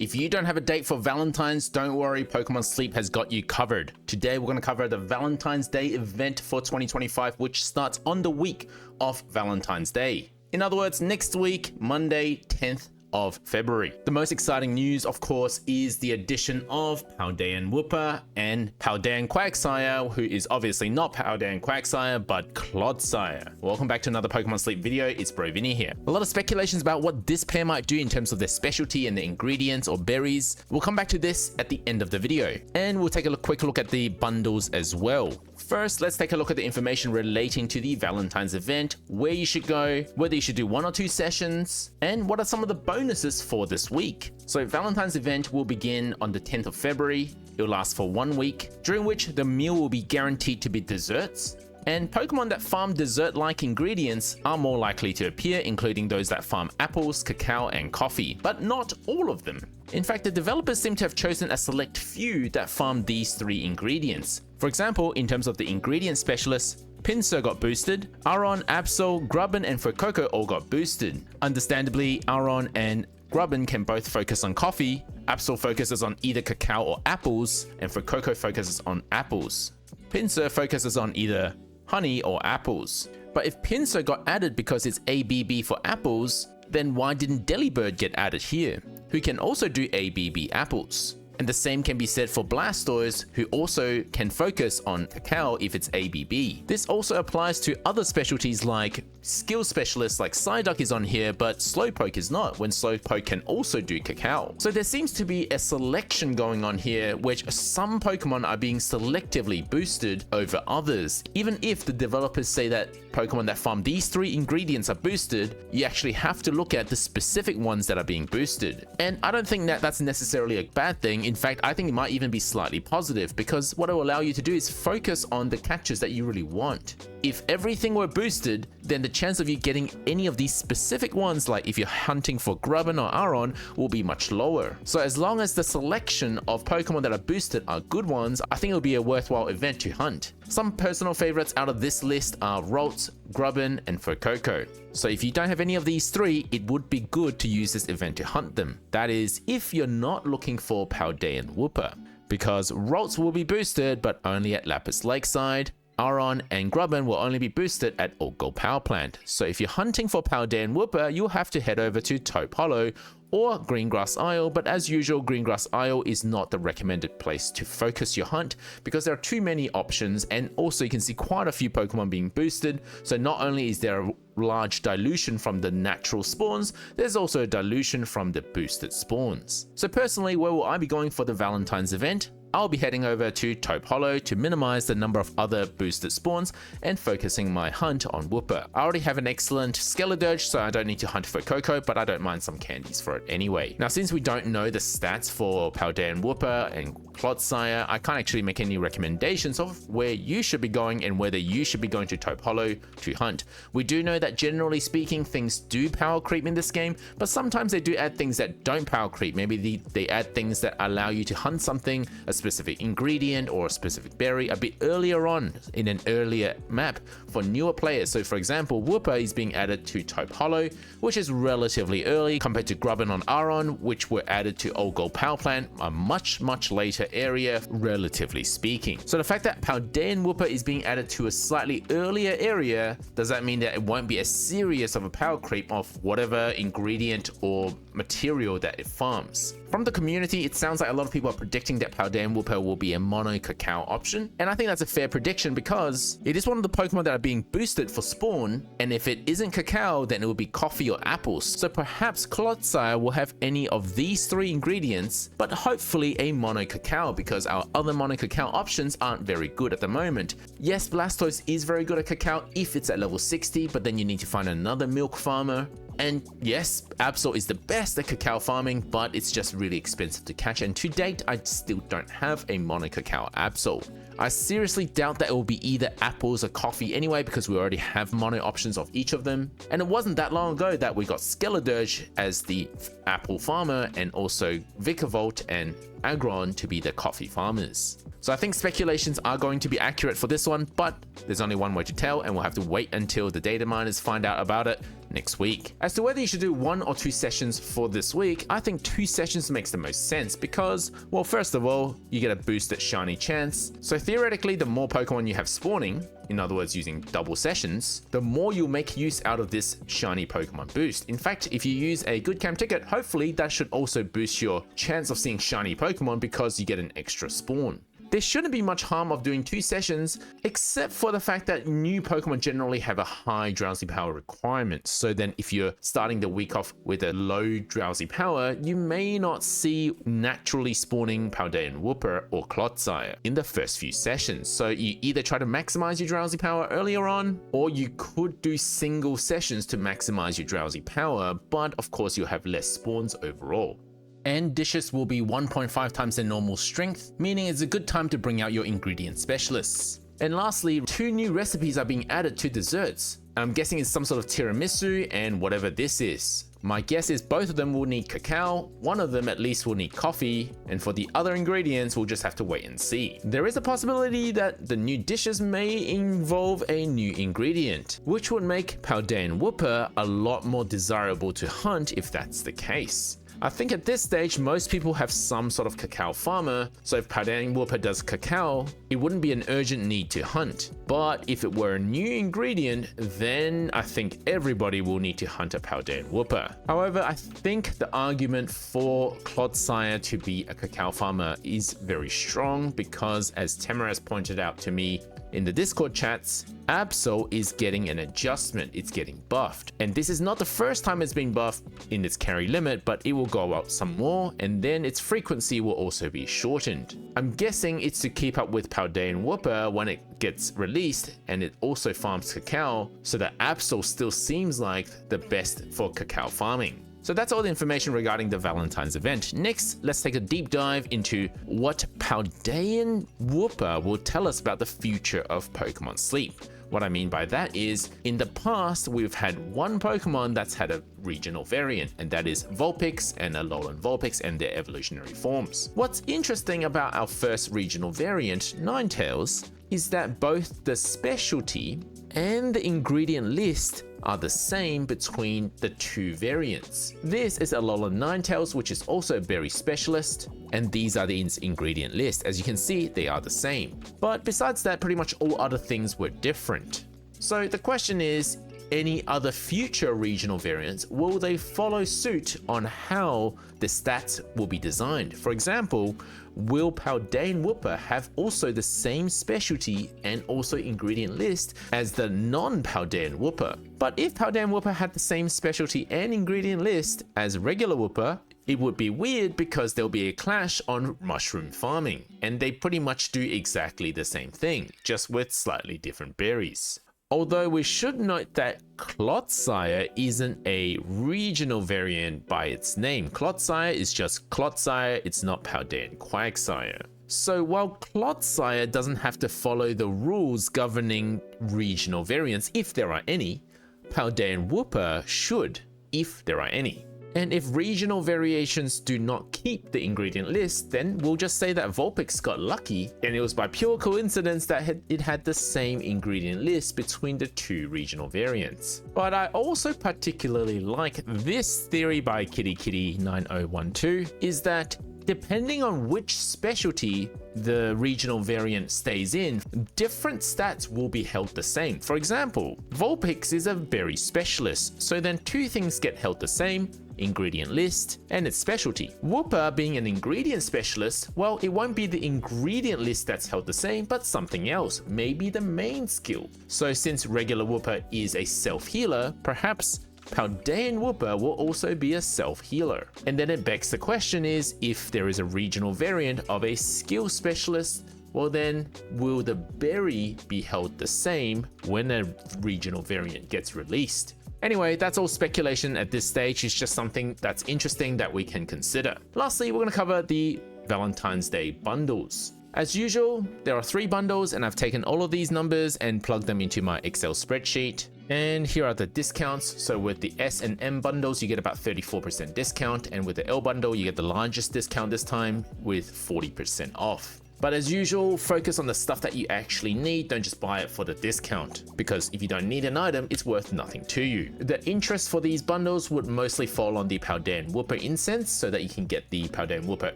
If you don't have a date for Valentine's, don't worry, Pokemon Sleep has got you covered. Today we're going to cover the Valentine's Day event for 2025, which starts on the week of Valentine's Day. In other words, next week, Monday, 10th of February. The most exciting news, of course, is the addition of Paldean Wooper and Paldean Quagsire, who is obviously not Paldean Quagsire, but Clodsire. Welcome back to another Pokemon Sleep video. It's Vinny here. A lot of speculations about what this pair might do in terms of their specialty and the ingredients or berries. We'll come back to this at the end of the video, and we'll take a quick look at the bundles as well. First, let's take a look at the information relating to the Valentine's event, where you should go, whether you should do 1 or 2 sessions, and what are some of the bonuses for this week. So Valentine's event will begin on the 10th of February. It will last for 1 week, during which the meal will be guaranteed to be desserts. And Pokemon that farm dessert-like ingredients are more likely to appear, including those that farm apples, cacao, and coffee, but not all of them. In fact, the developers seem to have chosen a select few that farm these 3 ingredients. For example, in terms of the ingredient specialists, Pinsir got boosted, Aron, Absol, Grubbin, and Fuecoco all got boosted. Understandably, Aron and Grubbin can both focus on coffee, Absol focuses on either cacao or apples, and Fuecoco focuses on apples. Pinsir focuses on either honey or apples. But if Pinsir got added because it's ABB for apples, then why didn't Delibird get added here, who can also do ABB apples? And the same can be said for Blastoise, who also can focus on cacao if it's ABB. This also applies to other specialties like skill specialists like Psyduck is on here, but Slowpoke is not, when Slowpoke can also do cacao. So there seems to be a selection going on here, which some Pokemon are being selectively boosted over others. Even if the developers say that Pokemon that farm these 3 ingredients are boosted, you actually have to look at the specific ones that are being boosted. And I don't think that that's necessarily a bad thing. In fact, I think it might even be slightly positive, because what it will allow you to do is focus on the catches that you really want. If everything were boosted, then the chance of you getting any of these specific ones, like if you're hunting for Grubbin or Aron, will be much lower. So as long as the selection of Pokemon that are boosted are good ones, I think it'll be a worthwhile event to hunt. Some personal favorites out of this list are Ralts, Grubbin, and Fuecoco. So if you don't have any of these 3, it would be good to use this event to hunt them. That is, if you're not looking for Paldean Wooper, because Ralts will be boosted, but only at Lapis Lakeside. Aron and Grubbin will only be boosted at Oak Gold Power Plant. So if you're hunting for Paldean Wooper, you'll have to head over to Taupe Hollow or Greengrass Isle, but as usual, Greengrass Isle is not the recommended place to focus your hunt because there are too many options, and also you can see quite a few Pokemon being boosted. So not only is there a large dilution from the natural spawns, there's also a dilution from the boosted spawns. So personally, where will I be going for the Valentine's event? I'll be heading over to Taupe Hollow to minimize the number of other boosted spawns and focusing my hunt on Wooper. I already have an excellent Skeledirge, so I don't need to hunt for Coco, but I don't mind some candies for it anyway. Now, since we don't know the stats for Paldean Wooper and Clodsire, I can't actually make any recommendations of where you should be going and whether you should be going to Taupe Hollow to hunt. We do know that generally speaking, things do power creep in this game, but sometimes they do add things that don't power creep. Maybe they add things that allow you to hunt something, a specific ingredient or a specific berry a bit earlier on in an earlier map for newer players. So for example, Wooper is being added to Taupe Hollow, which is relatively early compared to Grubbin on Aron, which were added to Old Gold Power Plant, a much later area, relatively speaking. So the fact that Paldean Wooper is being added to a slightly earlier area, does that mean that it won't be as serious of a power creep of whatever ingredient or material that it farms? From the community, it sounds like a lot of people are predicting that Paldean Wooper will be a mono cacao option, and I think that's a fair prediction because it is one of the Pokemon that are being boosted for spawn, and if it isn't cacao, then it will be coffee or apples. So perhaps Clodsire will have any of these 3 ingredients, but hopefully a mono cacao, because our other mono cacao options aren't very good at the moment. Yes, Blastoise is very good at cacao if it's at level 60, but then you need to find another milk farmer. And yes, Absol is the best at cacao farming, but it's just really expensive to catch, and to date, I still don't have a mono cacao Absol. I seriously doubt that it will be either apples or coffee anyway, because we already have mono options of each of them. And it wasn't that long ago that we got Skeledirge as the apple farmer, and also Vikavolt and Aggron to be the coffee farmers. So I think speculations are going to be accurate for this one, but there's only one way to tell, and we'll have to wait until the data miners find out about it next week. As to whether you should do 1 or 2 sessions for this week, I think 2 sessions makes the most sense because, well, first of all, you get a boosted shiny chance. So theoretically, the more Pokemon you have spawning, in other words using double sessions, the more you'll make use out of this shiny Pokemon boost. In fact, if you use a good camp ticket, hopefully that should also boost your chance of seeing shiny Pokemon because you get an extra spawn. There shouldn't be much harm of doing 2 sessions, except for the fact that new Pokemon generally have a high drowsy power requirement. So then if you're starting the week off with a low drowsy power, you may not see naturally spawning Paldean Wooper or Clodsire in the first few sessions. So you either try to maximize your drowsy power earlier on, or you could do single sessions to maximize your drowsy power, but of course you'll have less spawns overall. And dishes will be 1.5 times their normal strength, meaning it's a good time to bring out your ingredient specialists. And lastly, 2 new recipes are being added to desserts. I'm guessing it's some sort of tiramisu and whatever this is. My guess is both of them will need cacao, one of them at least will need coffee, and for the other ingredients we'll just have to wait and see. There is a possibility that the new dishes may involve a new ingredient, which would make Paldean Wooper a lot more desirable to hunt if that's the case. I think at this stage, most people have some sort of cacao farmer, so if Paldean Wooper does cacao, it wouldn't be an urgent need to hunt. But if it were a new ingredient, then I think everybody will need to hunt a Paldean Wooper. However, I think the argument for Clodsire to be a cacao farmer is very strong because, as Temur has pointed out to me in the Discord chats, Absol is getting an adjustment, it's getting buffed. And this is not the first time it's been buffed in its carry limit, but it will go up some more, and then its frequency will also be shortened. I'm guessing it's to keep up with Paldean Wooper when it gets released, and it also farms cacao, so that Absol still seems like the best for cacao farming. So that's all the information regarding the Valentine's event. Next, let's take a deep dive into what Paldean Wooper will tell us about the future of Pokemon Sleep. What I mean by that is, in the past, we've had one Pokemon that's had a regional variant, and that is Vulpix and Alolan Vulpix and their evolutionary forms. What's interesting about our first regional variant, Ninetales, is that both the specialty and the ingredient list are the same between the 2 variants. This is Alolan Ninetales, which is also a berry specialist, and these are the ingredient list. As you can see, they are the same. But besides that, pretty much all other things were different. So the question is, any other future regional variants, will they follow suit on how the stats will be designed? For example, will Paldean Wooper have also the same specialty and also ingredient list as the non-Paldean Wooper? But if Paldean Wooper had the same specialty and ingredient list as regular Wooper, it would be weird because there'll be a clash on mushroom farming, and they pretty much do exactly the same thing, just with slightly different berries. Although we should note that Clodsire isn't a regional variant by its name. Clodsire is just Clodsire, it's not Paldean Quagsire. So while Clodsire doesn't have to follow the rules governing regional variants, if there are any, Paldean Wooper should, if there are any. And if regional variations do not keep the ingredient list, then we'll just say that Vulpix got lucky and it was by pure coincidence that it had the same ingredient list between the 2 regional variants. But I also particularly like this theory by KittyKitty9012 is that depending on which specialty the regional variant stays in, different stats will be held the same. For example, Vulpix is a berry specialist, so then 2 things get held the same: ingredient list and its specialty. Wooper being an ingredient specialist, well, it won't be the ingredient list that's held the same, but something else, maybe the main skill. So since regular Wooper is a self-healer, perhaps Paldean Wooper will also be a self-healer. And then it begs the question is, if there is a regional variant of a skill specialist, well then, will the berry be held the same when a regional variant gets released? Anyway, that's all speculation at this stage. It's just something that's interesting that we can consider. Lastly, we're going to cover the Valentine's Day bundles. As usual, there are 3 bundles, and I've taken all of these numbers and plugged them into my Excel spreadsheet. And here are the discounts. So with the S and M bundles, you get about 34% discount, and with the L bundle, you get the largest discount this time with 40% off. But as usual, focus on the stuff that you actually need, don't just buy it for the discount, because if you don't need an item, it's worth nothing to you. The interest for these bundles would mostly fall on the Paldean Whooper incense, so that you can get the Paldean Whooper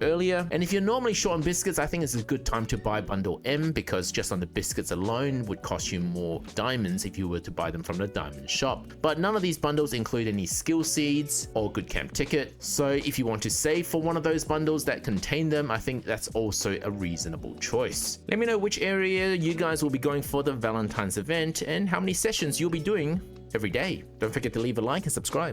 earlier. And if you're normally short on biscuits, I think it's a good time to buy bundle M, because just on the biscuits alone would cost you more diamonds if you were to buy them from the diamond shop. But none of these bundles include any skill seeds or good camp ticket, so if you want to save for one of those bundles that contain them, I think that's also a reasonable choice. Let me know which area you guys will be going for the Valentine's event and how many sessions you'll be doing every day. Don't forget to leave a like and subscribe.